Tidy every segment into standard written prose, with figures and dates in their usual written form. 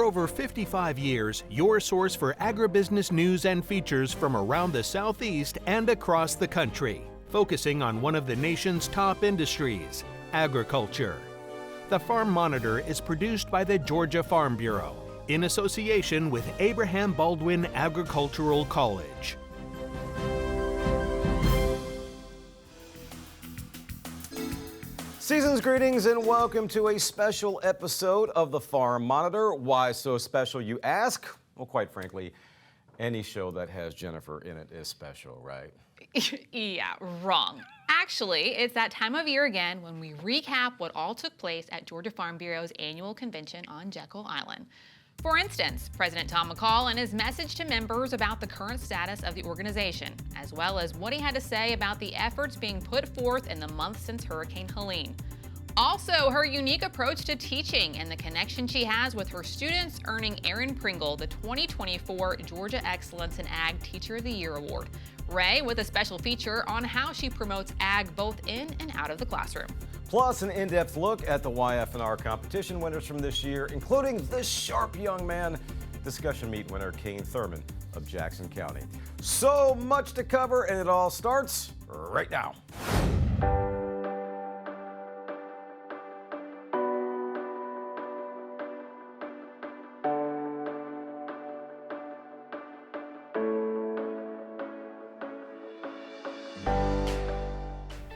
over 55 years, your source for agribusiness news and features from around the Southeast and across the country, focusing on one of the nation's top industries, agriculture. The Farm Monitor is produced by the Georgia Farm Bureau in association with Abraham Baldwin Agricultural College. Season's greetings and welcome to a special episode of the Farm Monitor. Why so special, you ask? Well, quite frankly, any show that has Jennifer in it is special, right? Yeah, wrong. Actually, it's that time of year again when we recap what all took place at Georgia Farm Bureau's annual convention on Jekyll Island. For instance, President Tom McCall and his message to members about the current status of the organization, as well as what he had to say about the efforts being put forth in the months since Hurricane Helene. Also, her unique approach to teaching and the connection she has with her students, earning Erin Pringle the 2024 Georgia Excellence in Ag Teacher of the Year Award. Ray with a special feature on how she promotes ag both in and out of the classroom. Plus, an in-depth look at the YF&R Competition winners from this year, including this sharp young man, discussion meet winner Cain Thurmond of Jackson County. So much to cover, and it all starts right now.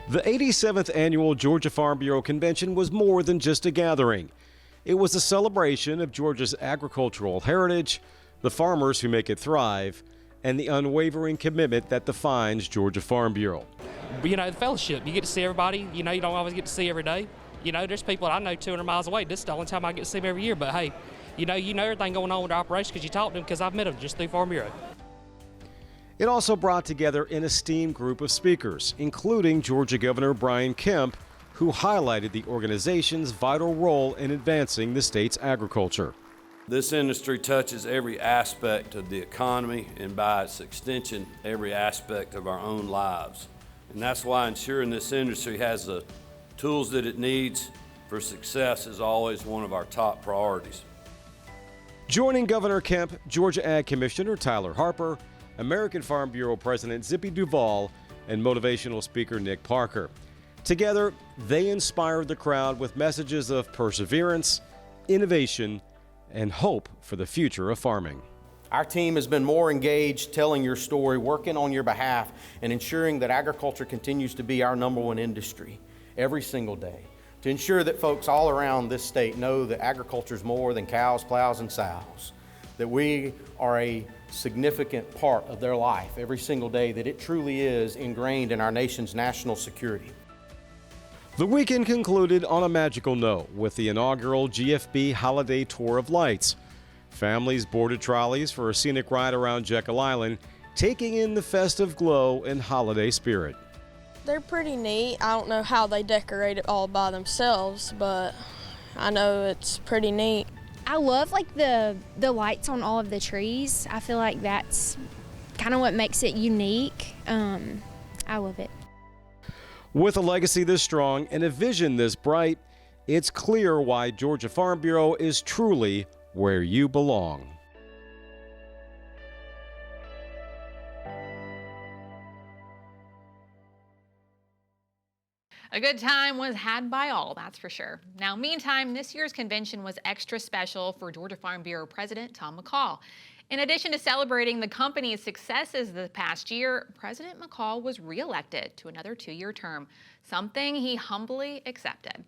The 87th Annual Georgia Farm Bureau Convention was more than just a gathering. It was a celebration of Georgia's agricultural heritage, the farmers who make it thrive, and the unwavering commitment that defines Georgia Farm Bureau. You know, the fellowship, you get to see everybody. You know, you don't always get to see every day. You know, there's people that I know 200 miles away. This is the only time I get to see them every year. But hey, you know everything going on with the operation because you talk to them because I've met them just through Farm Bureau. It also brought together an esteemed group of speakers, including Georgia Governor Brian Kemp, who highlighted the organization's vital role in advancing the state's agriculture. This industry touches every aspect of the economy and by its extension, every aspect of our own lives. And that's why ensuring this industry has the tools that it needs for success is always one of our top priorities. Joining Governor Kemp, Georgia Ag Commissioner Tyler Harper, American Farm Bureau President Zippy Duvall, and motivational speaker Nick Parker. Together, they inspired the crowd with messages of perseverance, innovation, and hope for the future of farming. Our team has been more engaged telling your story, working on your behalf, and ensuring that agriculture continues to be our #1 industry every single day. To ensure that folks all around this state know that agriculture is more than cows, plows, and sows, that we are a significant part of their life every single day, that it truly is ingrained in our nation's national security. The weekend concluded on a magical note with the inaugural GFB Holiday Tour of Lights. Families boarded trolleys for a scenic ride around Jekyll Island, taking in the festive glow and holiday spirit. They're pretty neat. I don't know how they decorate it all by themselves, but I know it's pretty neat. I love like the lights on all of the trees. I feel like that's kind of what makes it unique. I love it. With a legacy this strong and a vision this bright, it's clear why Georgia Farm Bureau is truly where you belong. A good time was had by all, that's for sure. Now, meantime, this year's convention was extra special for Georgia Farm Bureau President Tom McCall. In addition to celebrating the company's successes this past year, President McCall was reelected to another 2-year term, something he humbly accepted.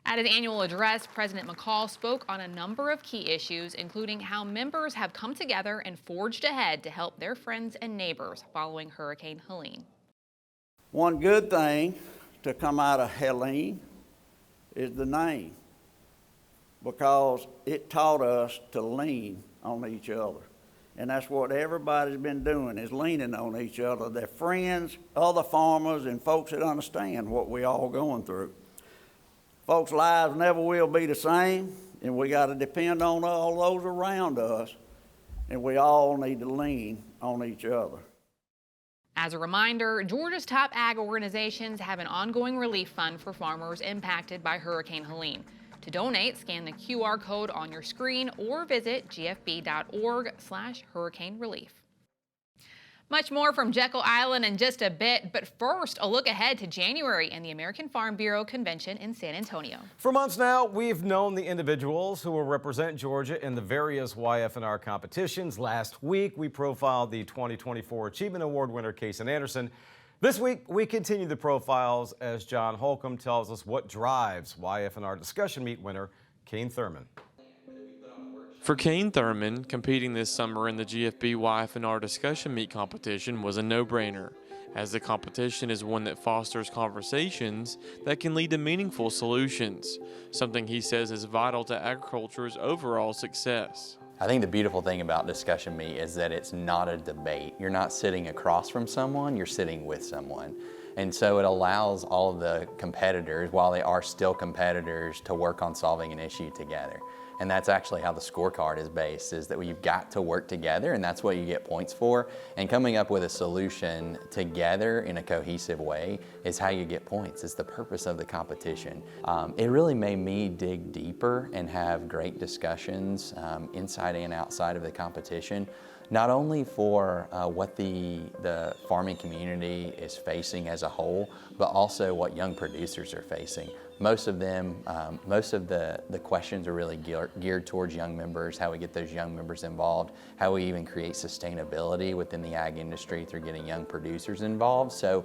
At his annual address, President McCall spoke on a number of key issues, including how members have come together and forged ahead to help their friends and neighbors following Hurricane Helene. One good thing to come out of Helene is the name, because it taught us to lean on each other. And that's what everybody's been doing, is leaning on each other. Their friends, other farmers, and folks that understand what we all going through. Folks' lives never will be the same, and we got to depend on all those around us, and we all need to lean on each other. As a reminder, Georgia's top ag organizations have an ongoing relief fund for farmers impacted by Hurricane Helene. To donate, scan the QR code on your screen or visit gfb.org/hurricane relief. Much more from Jekyll Island in just a bit, but first, a look ahead to January and the American Farm Bureau Convention in San Antonio. For months now, we've known the individuals who will represent Georgia in the various YF&R competitions. Last week, we profiled the 2024 Achievement Award winner, Cain Anderson. This week, we continue the profiles as John Holcomb tells us what drives YF&R discussion meet winner, Cain Thurmond. For Cain Thurmond, competing this summer in the GFB YF&R discussion meet competition was a no-brainer, as the competition is one that fosters conversations that can lead to meaningful solutions, something he says is vital to agriculture's overall success. I think the beautiful thing about discussion meet is that it's not a debate. You're not sitting across from someone, you're sitting with someone. And so it allows all of the competitors, while they are still competitors, to work on solving an issue together. And that's actually how the scorecard is based, is that you've got to work together, and that's what you get points for. And coming up with a solution together in a cohesive way is how you get points. It's the purpose of the competition. It really made me dig deeper and have great discussions inside and outside of the competition, not only for what the farming community is facing as a whole, but also what young producers are facing. Most of them, most of the questions are really geared towards young members, how we get those young members involved, how we even create sustainability within the ag industry through getting young producers involved. So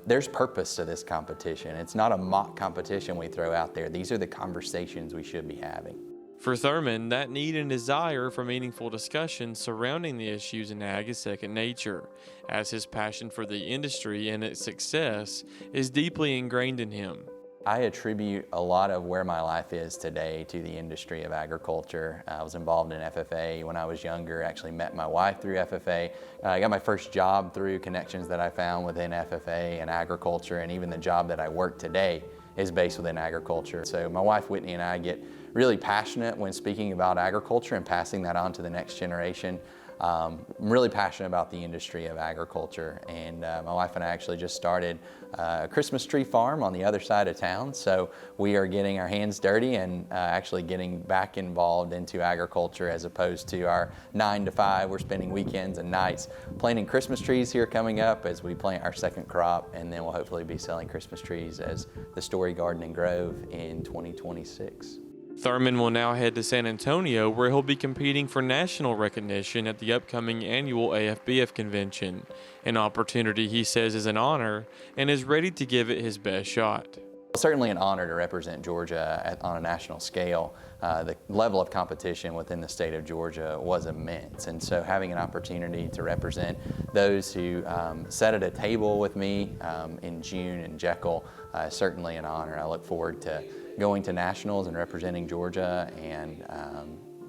there's purpose to this competition. It's not a mock competition we throw out there. These are the conversations we should be having. For Thurmond, that need and desire for meaningful discussion surrounding the issues in ag is second nature, as his passion for the industry and its success is deeply ingrained in him. I attribute a lot of where my life is today to the industry of agriculture. I was involved in FFA when I was younger, actually met my wife through FFA. I got my first job through connections that I found within FFA and agriculture, and even the job that I work today is based within agriculture. So my wife Whitney and I get really passionate when speaking about agriculture and passing that on to the next generation. I'm really passionate about the industry of agriculture, and my wife and I actually just started a Christmas tree farm on the other side of town. So we are getting our hands dirty and actually getting back involved into agriculture as opposed to our 9 to 5. We're spending weekends and nights planting Christmas trees here coming up as we plant our second crop, and then we'll hopefully be selling Christmas trees as the Story Garden and Grove in 2026. Thurmond will now head to San Antonio, where he'll be competing for national recognition at the upcoming annual AFBF convention, an opportunity he says is an honor and is ready to give it his best shot. Certainly an honor to represent Georgia on a national scale. The level of competition within the state of Georgia was immense, and so having an opportunity to represent those who sat at a table with me in June in Jekyll is certainly an honor. I look forward to going to nationals and representing Georgia, and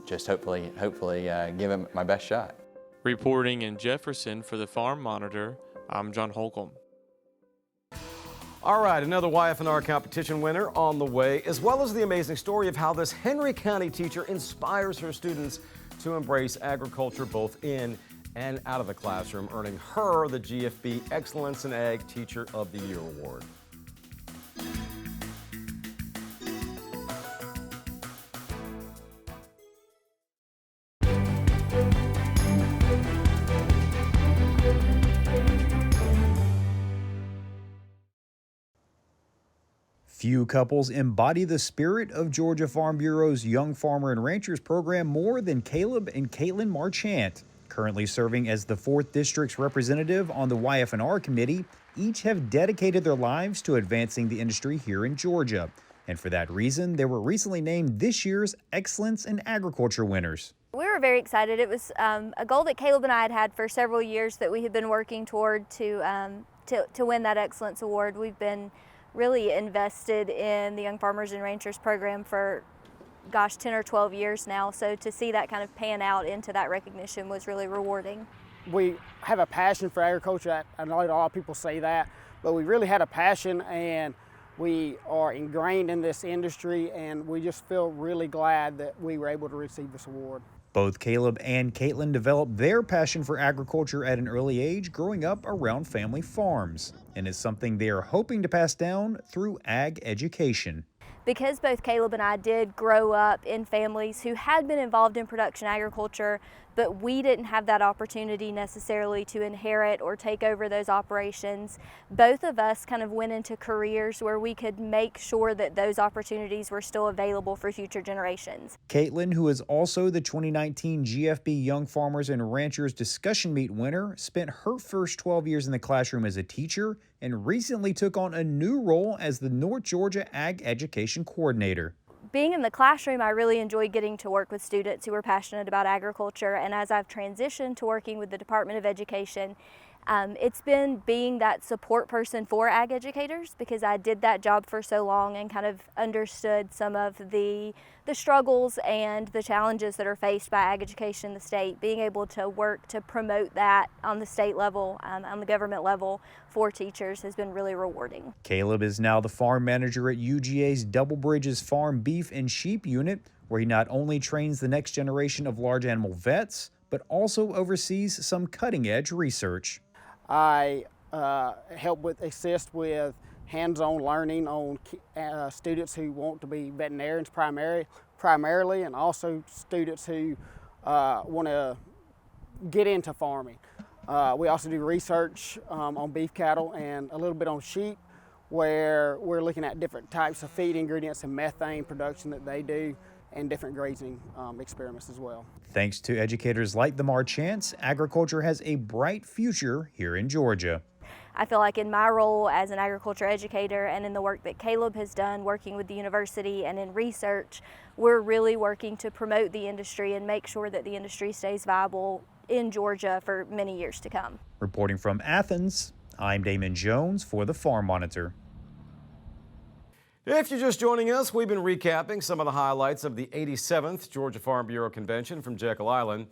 just hopefully give it my best shot. Reporting in Jefferson for the Farm Monitor, I'm John Holcomb. All right, another YF&R competition winner on the way, as well as the amazing story of how this Henry County teacher inspires her students to embrace agriculture both in and out of the classroom, earning her the GFB Excellence in Ag Teacher of the Year Award. Few couples embody the spirit of Georgia Farm Bureau's Young Farmer and Ranchers program more than Caleb and Caitlin Marchant. Currently serving as the 4th District's representative on the YF&R committee, each have dedicated their lives to advancing the industry here in Georgia. And for that reason, they were recently named this year's Excellence in Agriculture winners. We were very excited. It was a goal that Caleb and I had had for several years that we had been working toward to win that Excellence Award. We've been really invested in the Young Farmers and Ranchers program for, 10 or 12 years now. So to see that kind of pan out into that recognition was really rewarding. We have a passion for agriculture. I know a lot of people say that, but we really had a passion, and we are ingrained in this industry, and we just feel really glad that we were able to receive this award. Both Caleb and Caitlin developed their passion for agriculture at an early age, growing up around family farms, and is something they are hoping to pass down through ag education. because both Caleb and I did grow up in families who had been involved in production agriculture, but we didn't have that opportunity necessarily to inherit or take over those operations. Both of us kind of went into careers where we could make sure that those opportunities were still available for future generations. Caitlin, who is also the 2019 GFB Young Farmers and Ranchers Discussion Meet winner, spent her first 12 years in the classroom as a teacher and recently took on a new role as the North Georgia Ag Education Coordinator. Being in the classroom, I really enjoyed getting to work with students who were passionate about agriculture, and as I've transitioned to working with the Department of Education, it's been being that support person for ag educators, because I did that job for so long and kind of understood some of the struggles and the challenges that are faced by ag education in the state. Being able to work to promote that on the state level, on the government level for teachers has been really rewarding. Caleb is now the farm manager at UGA's Double Bridges Farm Beef and Sheep Unit, where he not only trains the next generation of large animal vets, but also oversees some cutting-edge research. I assist with hands-on learning on students who want to be veterinarians primarily, and also students who want to get into farming. We also do research on beef cattle and a little bit on sheep, where we're looking at different types of feed ingredients and methane production that they do, and different grazing experiments as well. Thanks to educators like the Marchants, agriculture has a bright future here in Georgia. I feel like in my role as an agriculture educator and in the work that Caleb has done working with the university and in research, we're really working to promote the industry and make sure that the industry stays viable in Georgia for many years to come. Reporting from Athens, I'm Damon Jones for the Farm Monitor. If you're just joining us, we've been recapping some of the highlights of the 87th Georgia Farm Bureau Convention from Jekyll Island.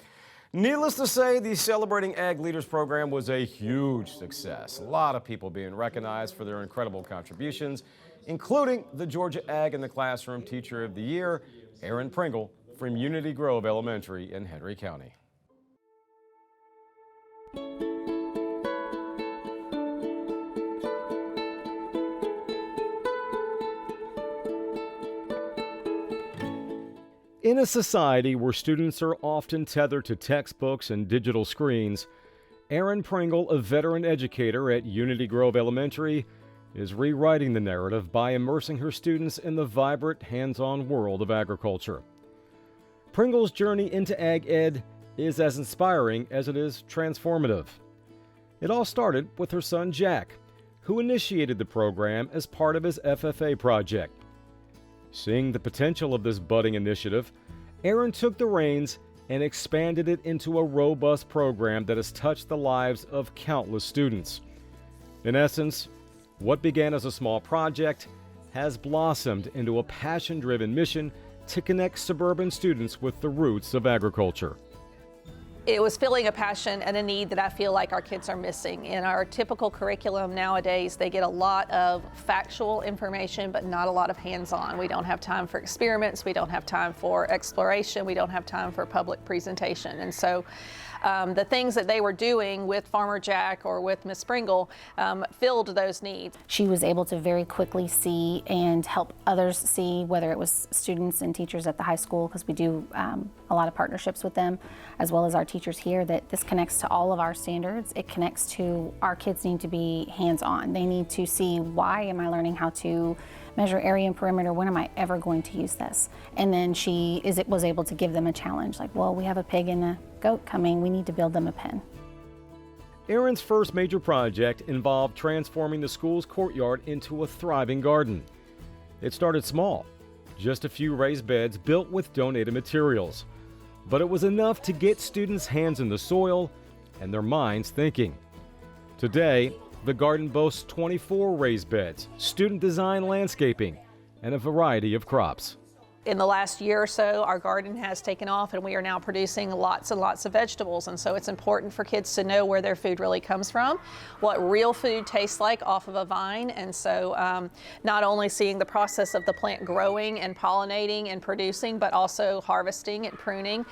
Needless to say, the Celebrating Ag Leaders program was a huge success. A lot of people being recognized for their incredible contributions, including the Georgia Ag in the Classroom Teacher of the Year, Erin Pringle from Unity Grove Elementary in Henry County. In a society where students are often tethered to textbooks and digital screens, Erin Pringle, a veteran educator at Unity Grove Elementary, is rewriting the narrative by immersing her students in the vibrant, hands-on world of agriculture. Pringle's journey into ag ed is as inspiring as it is transformative. It all started with her son Jack, who initiated the program as part of his FFA project. Seeing the potential of this budding initiative, Erin took the reins and expanded it into a robust program that has touched the lives of countless students. In essence, what began as a small project has blossomed into a passion-driven mission to connect suburban students with the roots of agriculture. It was filling a passion and a need that I feel like our kids are missing. In our typical curriculum nowadays, they get a lot of factual information, but not a lot of hands-on. We don't have time for experiments, we don't have time for exploration, we don't have time for public presentation. And so the things that they were doing with Farmer Jack or with Miss Pringle filled those needs. She was able to very quickly see and help others see, whether it was students and teachers at the high school, because we do a lot of partnerships with them, as well as our teachers here, that this connects to all of our standards. It connects to our kids need to be hands-on. They need to see, why am I learning how to measure area and perimeter? When am I ever going to use this? And then was able to give them a challenge, like, well, we have a pig and a goat coming, we need to build them a pen. Erin's first major project involved transforming the school's courtyard into a thriving garden. It started small, just a few raised beds built with donated materials. But it was enough to get students' hands in the soil and their minds thinking. Today, the garden boasts 24 raised beds, student-designed landscaping, and a variety of crops. In the last year or so, our garden has taken off and we are now producing lots and lots of vegetables. And so it's important for kids to know where their food really comes from, what real food tastes like off of a vine. And so not only seeing the process of the plant growing and pollinating and producing, but also harvesting and pruning,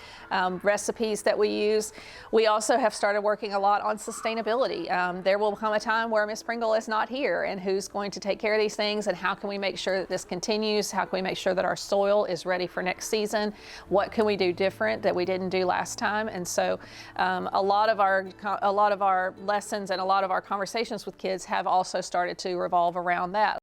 recipes that we use. We also have started working a lot on sustainability. There will come a time where Miss Pringle is not here, and who's going to take care of these things, and how can we make sure that this continues? How can we make sure that our soil is ready for next season? What can we do different that we didn't do last time? And so a lot of our lessons and a lot of our conversations with kids have also started to revolve around that.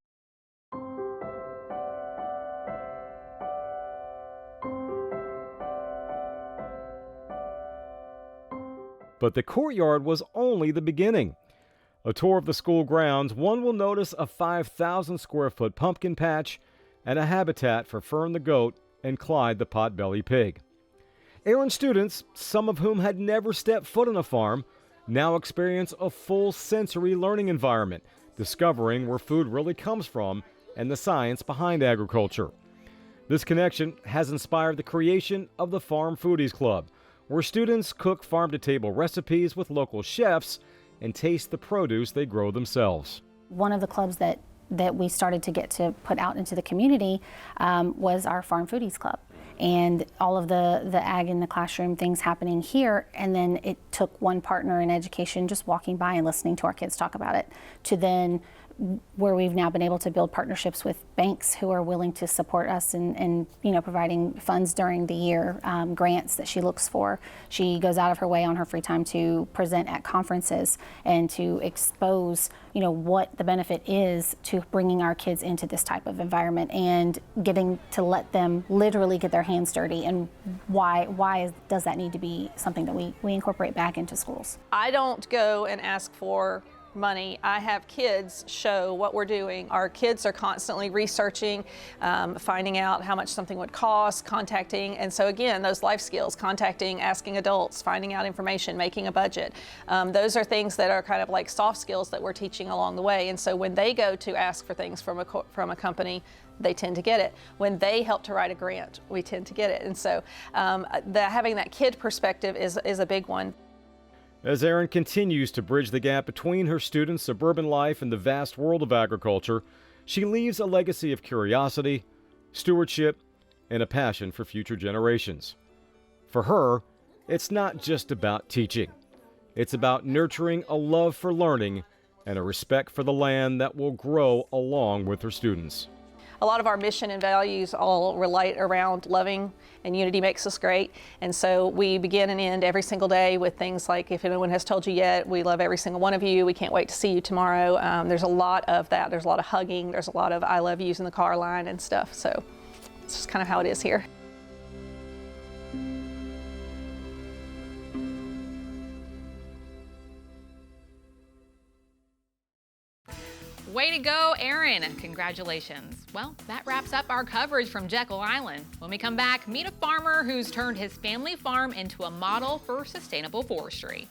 But the courtyard was only the beginning. A tour of the school grounds, one will notice a 5,000 square foot pumpkin patch and a habitat for Fern the goat and Clyde the potbelly pig. Erin students, some of whom had never stepped foot on a farm, now experience a full sensory learning environment, discovering where food really comes from and the science behind agriculture. This connection has inspired the creation of the Farm Foodies Club, where students cook farm-to-table recipes with local chefs and taste the produce they grow themselves. One of the clubs that we started to get to put out into the community was our Farm Foodies Club. And all of the ag in the classroom things happening here, and then it took one partner in education just walking by and listening to our kids talk about it, to then where we've now been able to build partnerships with banks who are willing to support us in providing funds during the year, grants that she looks for. She goes out of her way on her free time to present at conferences and to expose what the benefit is to bringing our kids into this type of environment and getting to let them literally get their hands dirty, and why does that need to be something that we incorporate back into schools. I don't go and ask for money. I have kids show what we're doing. Our kids are constantly researching, finding out how much something would cost, contacting, and so again, those life skills, contacting, asking adults, finding out information, making a budget. Those are things that are kind of like soft skills that we're teaching along the way, and so when they go to ask for things from a company, they tend to get it. When they help to write a grant, we tend to get it, and so having that kid perspective is a big one. As Erin continues to bridge the gap between her students' suburban life and the vast world of agriculture, she leaves a legacy of curiosity, stewardship, and a passion for future generations. For her, it's not just about teaching. It's about nurturing a love for learning and a respect for the land that will grow along with her students. A lot of our mission and values all relate around loving, and unity makes us great. And so we begin and end every single day with things like, if anyone has told you yet, we love every single one of you. We can't wait to see you tomorrow. There's a lot of that. There's a lot of hugging. There's a lot of I love yous in the car line and stuff. So it's just kind of how it is here. Way to go, Erin. Congratulations. Well, that wraps up our coverage from Jekyll Island. When we come back, meet a farmer who's turned his family farm into a model for sustainable forestry.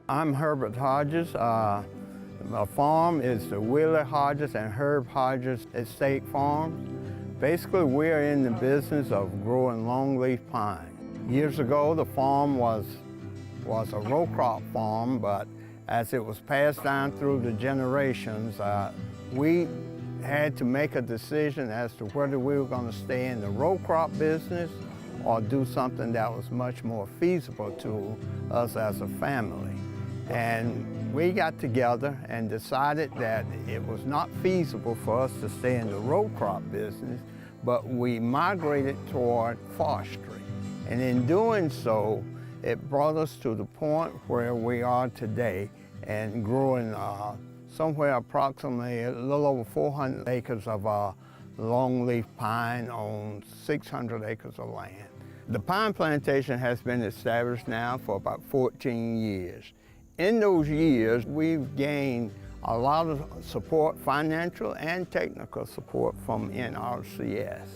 I'm Herbert Hodges. My farm is the Willie Hodges and Herb Hodges Estate Farms. Basically, we're in the business of growing longleaf pine. Years ago, the farm was a row crop farm, but as it was passed down through the generations, we had to make a decision as to whether we were going to stay in the row crop business or do something that was much more feasible to us as a family. And we got together and decided that it was not feasible for us to stay in the row crop business, but we migrated toward forestry. And in doing so, it brought us to the point where we are today and growing somewhere approximately a little over 400 acres of longleaf pine on 600 acres of land. The pine plantation has been established now for about 14 years. In those years, we've gained a lot of support, financial and technical support from NRCS,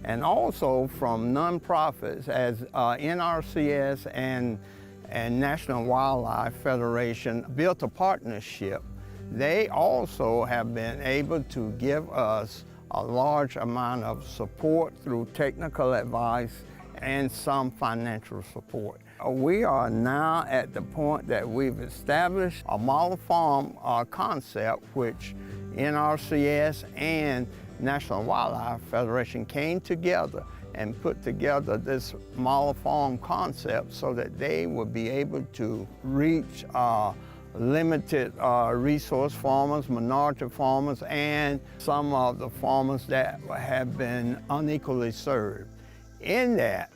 and also from nonprofits as NRCS and National Wildlife Federation built a partnership. They also have been able to give us a large amount of support through technical advice and some financial support. We are now at the point that we've established a model farm concept, which NRCS and National Wildlife Federation came together and put together this model farm concept so that they would be able to reach limited resource farmers, minority farmers, and some of the farmers that have been unequally served. In that,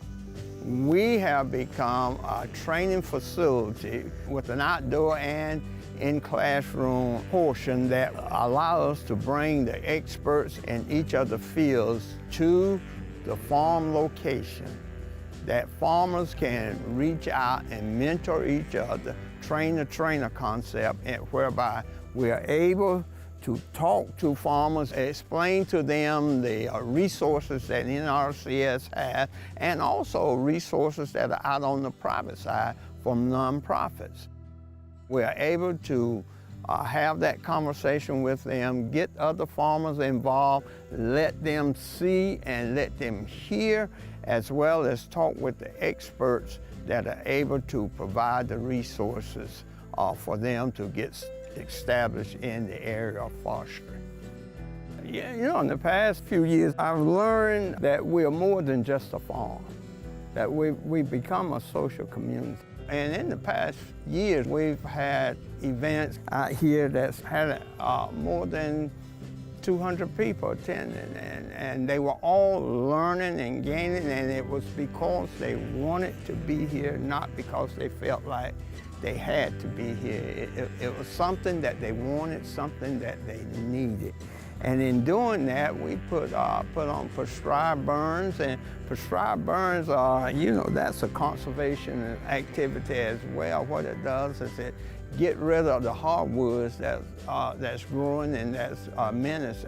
we have become a training facility with an outdoor and in-classroom portion that allows us to bring the experts in each of the fields to the farm location, that farmers can reach out and mentor each other, train-the-trainer concept, whereby we are able to talk to farmers, explain to them the resources that NRCS has, and also resources that are out on the private side from nonprofits. We are able to have that conversation with them, get other farmers involved, let them see and let them hear, as well as talk with the experts that are able to provide the resources for them to get established in the area of forestry. Yeah, you know, in the past few years, I've learned that we're more than just a farm, that we've become a social community. And in the past years, we've had events out here that's had more than 200 people attending, and they were all learning and gaining, and it was because they wanted to be here, not because they felt like they had to be here. It was something that they wanted, something that they needed. And in doing that, we put on prescribed burns, and prescribed burns are, you know, that's a conservation activity as well. What it does is it get rid of the hardwoods that's growing and that's a menace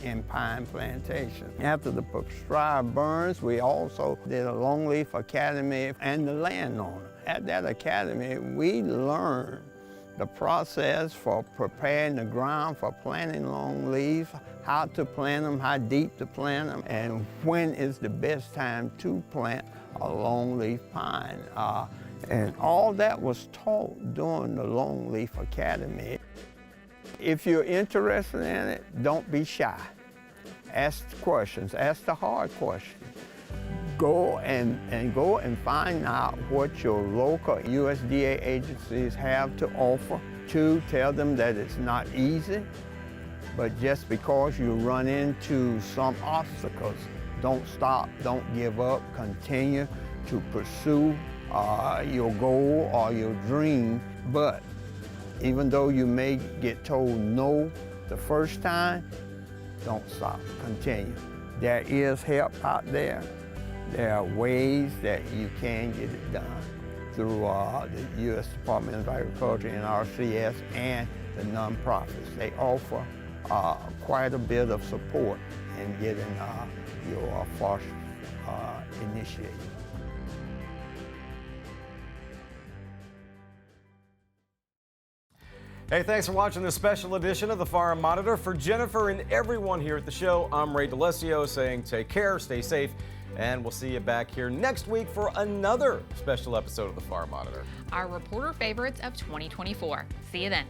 in pine plantation. After the prescribed burns, we also did a longleaf academy and the landowner. At that academy, we learned the process for preparing the ground for planting longleaf, how to plant them, how deep to plant them, and when is the best time to plant a longleaf pine. And all that was taught during the Longleaf Academy. If you're interested in it, don't be shy. Ask questions, ask the hard questions. Go and find out what your local USDA agencies have to offer. 2, tell them that it's not easy, but just because you run into some obstacles, don't stop, don't give up, continue to pursue your goal or your dream. But even though you may get told no the first time, don't stop, continue. There is help out there. There are ways that you can get it done through the U.S. Department of Agriculture, NRCS, and the nonprofits. They offer quite a bit of support in getting your forestry initiated. Hey, thanks for watching this special edition of the Farm Monitor. For Jennifer and everyone here at the show, I'm Ray DeLessio saying take care, stay safe, and we'll see you back here next week for another special episode of the Farm Monitor. Our reporter favorites of 2024. See you then.